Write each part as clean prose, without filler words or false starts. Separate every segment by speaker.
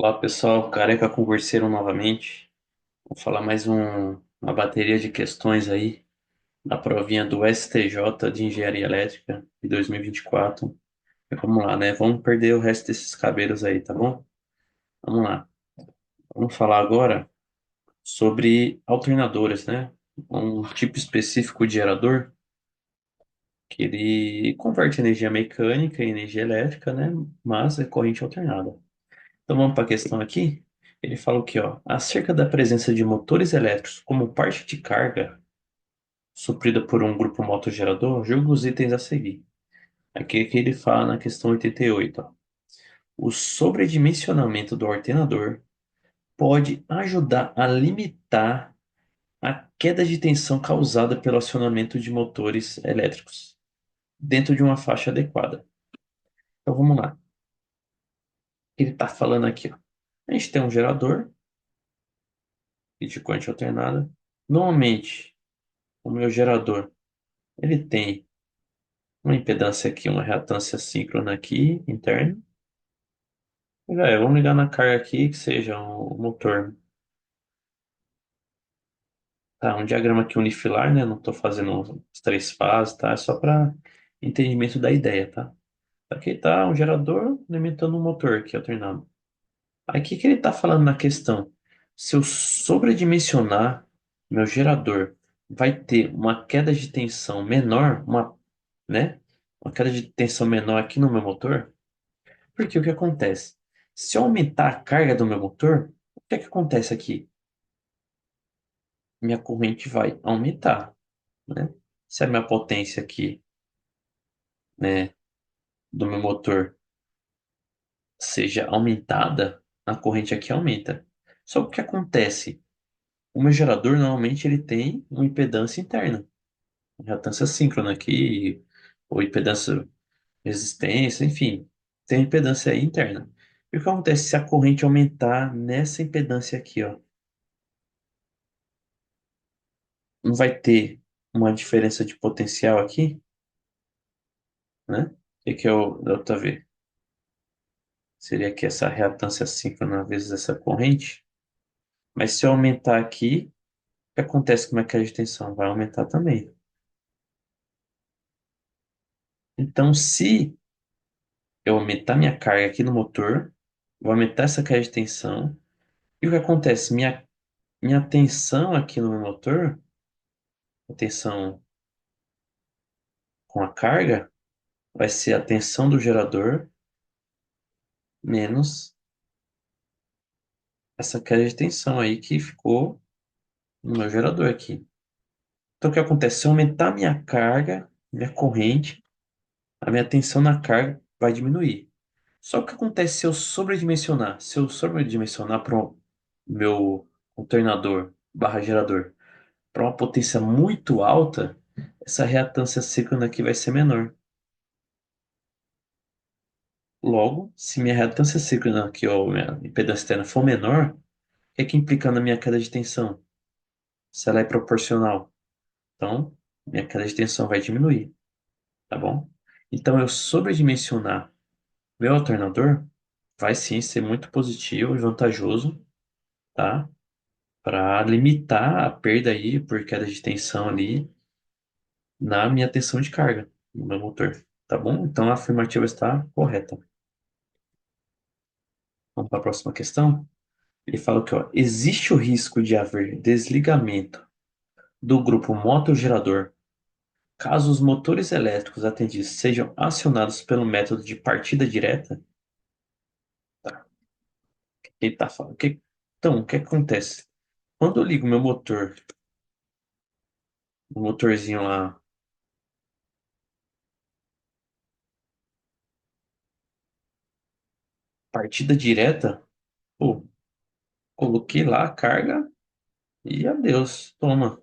Speaker 1: Olá pessoal, Careca Converseiro novamente. Vou falar mais uma bateria de questões aí da provinha do STJ de Engenharia Elétrica de 2024. E vamos lá, né? Vamos perder o resto desses cabelos aí, tá bom? Vamos lá. Vamos falar agora sobre alternadores, né? Um tipo específico de gerador que ele converte energia mecânica em energia elétrica, né? Mas é corrente alternada. Então vamos para a questão aqui. Ele fala aqui, ó, acerca da presença de motores elétricos como parte de carga suprida por um grupo motogerador, julga os itens a seguir. Aqui que ele fala na questão 88, ó. O sobredimensionamento do ordenador pode ajudar a limitar a queda de tensão causada pelo acionamento de motores elétricos dentro de uma faixa adequada. Então vamos lá. Ele está falando aqui, ó. A gente tem um gerador de corrente alternada. Normalmente, o meu gerador, ele tem uma impedância aqui, uma reatância síncrona aqui, interna. E, velho, vamos ligar na carga aqui, que seja um motor. Tá, um diagrama aqui unifilar, né? Não estou fazendo as três fases, tá? É só para entendimento da ideia, tá? Aqui tá um gerador alimentando um motor aqui, alternado. Aí o que que ele está falando na questão? Se eu sobredimensionar meu gerador, vai ter uma queda de tensão menor, né? Uma queda de tensão menor aqui no meu motor. Porque o que acontece? Se eu aumentar a carga do meu motor, o que é que acontece aqui? Minha corrente vai aumentar, né? Se a minha potência aqui, né, do meu motor seja aumentada, a corrente aqui aumenta. Só que o que acontece? O meu gerador normalmente ele tem uma impedância interna, uma reatância síncrona aqui, ou impedância resistência, enfim, tem impedância aí interna. E o que acontece se a corrente aumentar nessa impedância aqui, ó? Não vai ter uma diferença de potencial aqui, né? O que é o delta V? Seria aqui essa reatância síncrona vezes essa corrente. Mas se eu aumentar aqui, o que acontece com a queda de tensão? Vai aumentar também. Então, se eu aumentar minha carga aqui no motor, vou aumentar essa queda de tensão. E o que acontece? Minha tensão aqui no meu motor, a tensão com a carga, vai ser a tensão do gerador menos essa queda de tensão aí que ficou no meu gerador aqui. Então, o que acontece? Se eu aumentar minha carga, minha corrente, a minha tensão na carga vai diminuir. Só que o que acontece se eu sobredimensionar? Se eu sobredimensionar para o meu alternador barra gerador para uma potência muito alta, essa reatância síncrona aqui vai ser menor. Logo, se minha reatância síncrona aqui, ou minha impedância externa for menor, o que é que implica na minha queda de tensão? Se ela é proporcional. Então, minha queda de tensão vai diminuir, tá bom? Então, eu sobredimensionar meu alternador vai sim ser muito positivo e vantajoso, tá? Para limitar a perda aí por queda de tensão ali na minha tensão de carga no meu motor, tá bom? Então, a afirmativa está correta. Vamos para a próxima questão. Ele fala que, ó, existe o risco de haver desligamento do grupo motor-gerador caso os motores elétricos atendidos sejam acionados pelo método de partida direta? Tá. Ele tá falando. Então, o que acontece? Quando eu ligo meu motor, o motorzinho lá, partida direta, pô, coloquei lá a carga e adeus, toma.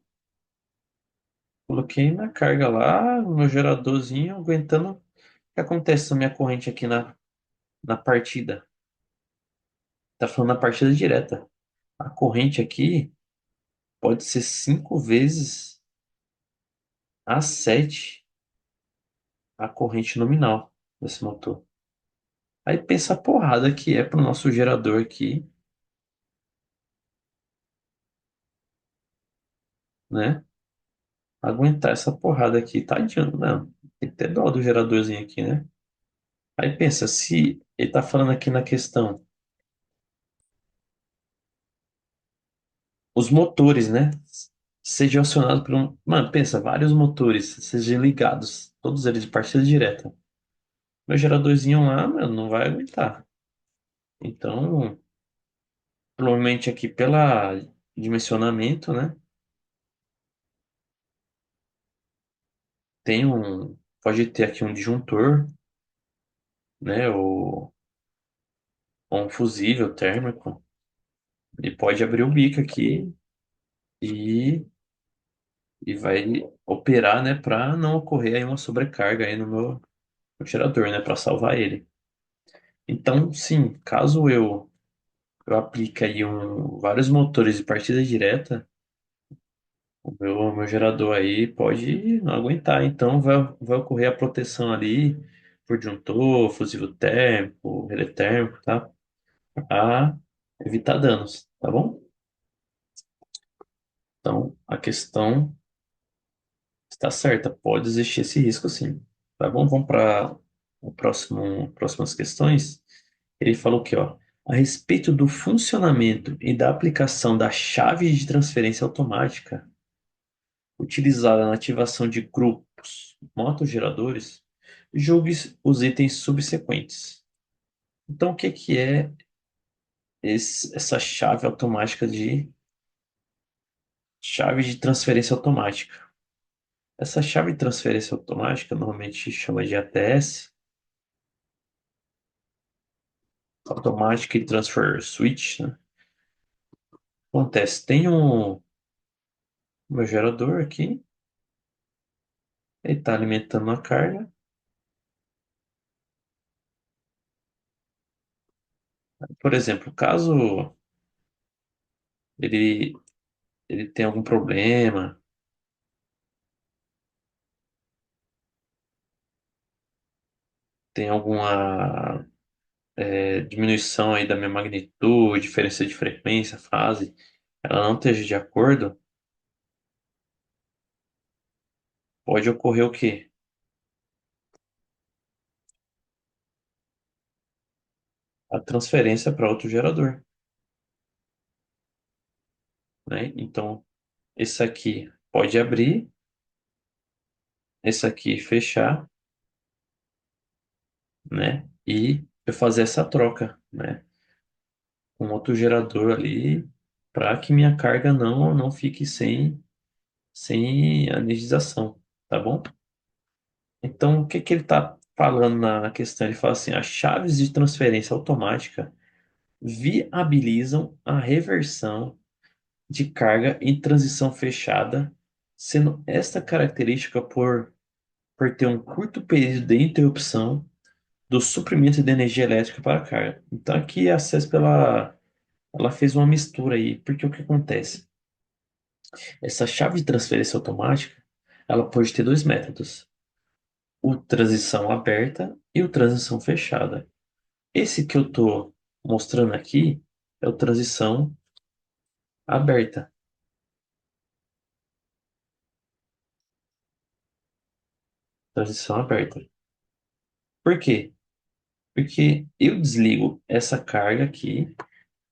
Speaker 1: Coloquei na carga lá, o meu geradorzinho aguentando. O que acontece na minha corrente aqui na partida? Tá falando na partida direta. A corrente aqui pode ser 5 vezes a 7 a corrente nominal desse motor. Aí pensa a porrada que é pro nosso gerador aqui, né? Aguentar essa porrada aqui, tadinho, não. Tem que ter dó do geradorzinho aqui, né? Aí pensa, se ele tá falando aqui na questão, os motores, né? Sejam acionados por um. Mano, pensa, vários motores sejam ligados, todos eles de partida direta. Meu geradorzinho lá, mano, não vai aguentar. Então, provavelmente aqui pela dimensionamento, né? Tem um. Pode ter aqui um disjuntor, né? Ou um fusível térmico. E pode abrir o bico aqui e, e vai operar, né? Para não ocorrer aí uma sobrecarga aí no gerador, né? Para salvar ele. Então, sim, caso eu aplique aí vários motores de partida direta, o meu gerador aí pode não aguentar. Então, vai ocorrer a proteção ali por disjuntor, fusível térmico, relé térmico, tá? A evitar danos, tá bom? Então, a questão está certa, pode existir esse risco sim. Tá bom? Vamos para próximas questões. Ele falou que, ó, a respeito do funcionamento e da aplicação da chave de transferência automática utilizada na ativação de grupos motogeradores, julgue os itens subsequentes. Então, o que que é essa chave de transferência automática? Essa chave de transferência automática normalmente chama de ATS, Automatic Transfer Switch, né? Acontece, tem um meu gerador aqui, ele está alimentando uma carga. Por exemplo, caso ele, ele tenha algum problema, tem alguma diminuição aí da minha magnitude, diferença de frequência, fase, ela não esteja de acordo, pode ocorrer o quê? A transferência para outro gerador, né? Então, esse aqui pode abrir, esse aqui fechar, né? E eu fazer essa troca, né? Com outro gerador ali, para que minha carga não fique sem energização, tá bom? Então, o que que ele está falando na questão? Ele fala assim: as chaves de transferência automática viabilizam a reversão de carga em transição fechada, sendo esta característica por ter um curto período de interrupção do suprimento de energia elétrica para a carga. Então, aqui a CESP ela fez uma mistura aí, porque o que acontece? Essa chave de transferência automática, ela pode ter dois métodos: o transição aberta e o transição fechada. Esse que eu estou mostrando aqui é o transição aberta. Transição aberta. Por quê? Porque eu desligo essa carga aqui,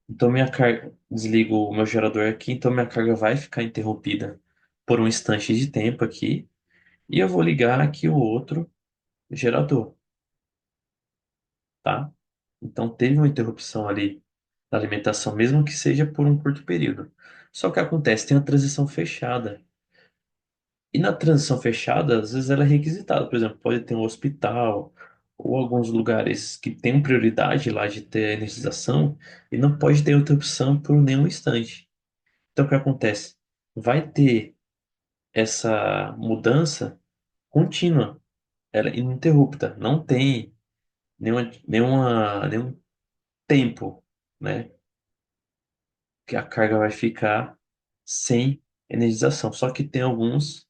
Speaker 1: então minha carga, desligo o meu gerador aqui, então minha carga vai ficar interrompida por um instante de tempo aqui, e eu vou ligar aqui o outro gerador, tá? Então teve uma interrupção ali da alimentação, mesmo que seja por um curto período. Só que acontece, tem uma transição fechada. E na transição fechada, às vezes ela é requisitada. Por exemplo, pode ter um hospital ou alguns lugares que têm prioridade lá de ter energização e não pode ter interrupção por nenhum instante. Então, o que acontece? Vai ter essa mudança contínua, ela é ininterrupta. Não tem nenhum tempo, né, que a carga vai ficar sem energização. Só que tem alguns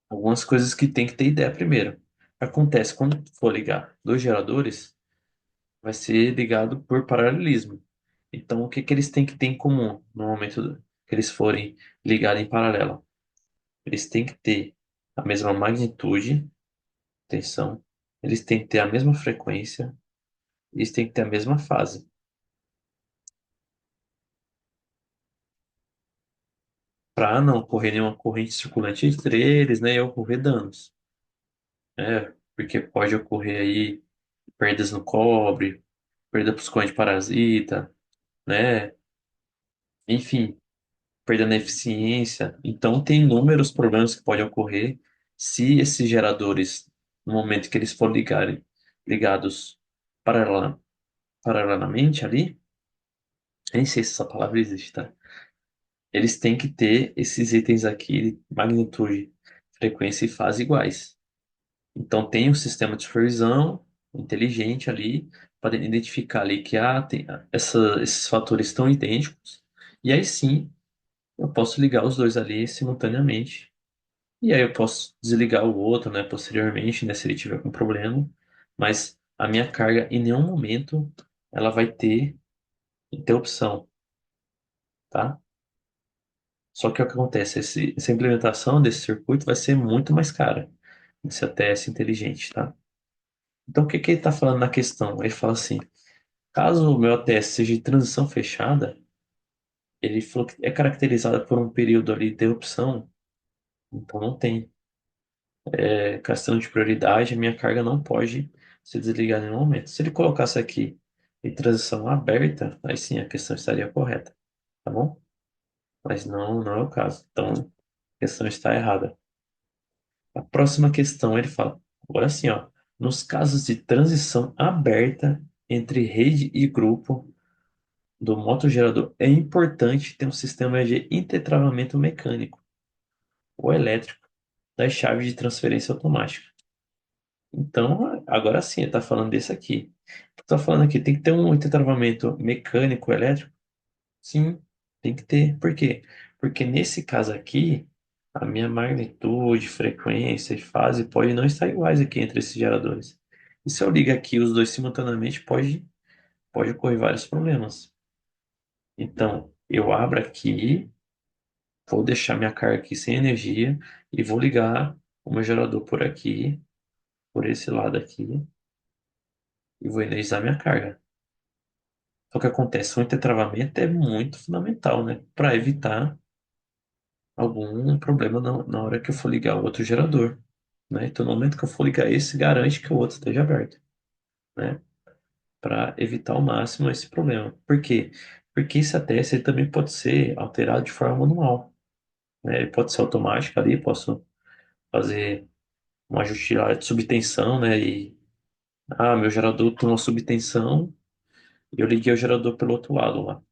Speaker 1: algumas coisas que tem que ter ideia primeiro. Acontece, quando for ligar dois geradores, vai ser ligado por paralelismo. Então, o que que eles têm que ter em comum no momento que eles forem ligados em paralelo? Eles têm que ter a mesma magnitude, tensão, eles têm que ter a mesma frequência, eles têm que ter a mesma fase, para não ocorrer nenhuma corrente circulante entre eles, né, e ocorrer danos, né? Porque pode ocorrer aí perdas no cobre, perda para os coentes parasita, né? Enfim, perda na eficiência. Então, tem inúmeros problemas que podem ocorrer se esses geradores, no momento que eles forem ligados paralela- paralelamente ali, nem sei se essa palavra existe, tá? Eles têm que ter esses itens aqui, magnitude, frequência e fase iguais. Então, tem um sistema de supervisão inteligente ali para identificar ali que esses fatores estão idênticos. E aí sim, eu posso ligar os dois ali simultaneamente. E aí eu posso desligar o outro, né, posteriormente, né, se ele tiver com problema. Mas a minha carga, em nenhum momento, ela vai ter interrupção, tá? Só que o que acontece? Essa implementação desse circuito vai ser muito mais cara, esse ATS inteligente, tá? Então, o que que ele está falando na questão? Ele fala assim, caso o meu ATS seja de transição fechada, ele falou que é caracterizado por um período ali de interrupção, então não tem questão de prioridade, a minha carga não pode se desligar em nenhum momento. Se ele colocasse aqui em transição aberta, aí sim a questão estaria correta, tá bom? Mas não é o caso. Então, a questão está errada. A próxima questão ele fala, agora sim, ó, nos casos de transição aberta entre rede e grupo do motogerador, é importante ter um sistema de intertravamento mecânico ou elétrico das chaves de transferência automática. Então, agora sim, ele está falando desse aqui. Está falando aqui, tem que ter um intertravamento mecânico, elétrico? Sim, tem que ter. Por quê? Porque nesse caso aqui, a minha magnitude, frequência e fase pode não estar iguais aqui entre esses geradores. E se eu ligar aqui os dois simultaneamente, pode ocorrer vários problemas. Então, eu abro aqui, vou deixar minha carga aqui sem energia e vou ligar o meu gerador por aqui, por esse lado aqui, e vou energizar minha carga. Só que acontece, o intertravamento é muito fundamental, né? Para evitar algum problema na hora que eu for ligar o outro gerador, né? Então, no momento que eu for ligar esse, garante que o outro esteja aberto, né? Para evitar ao máximo esse problema. Por quê? Porque esse ATS ele também pode ser alterado de forma manual, né? Ele pode ser automático ali, posso fazer um ajuste lá de subtensão, né? Meu gerador tem uma subtensão e eu liguei o gerador pelo outro lado lá.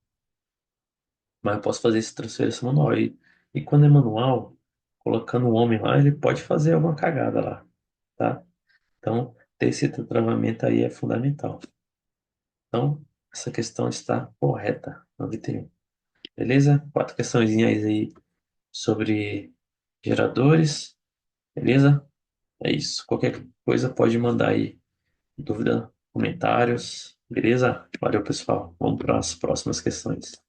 Speaker 1: Mas eu posso fazer essa transferência manual. E quando é manual, colocando o homem lá, ele pode fazer alguma cagada lá, tá? Então, ter esse travamento aí é fundamental. Então, essa questão está correta, 91. Beleza? Quatro questõezinhas aí sobre geradores, beleza? É isso. Qualquer coisa pode mandar aí dúvida, comentários, beleza? Valeu, pessoal. Vamos para as próximas questões.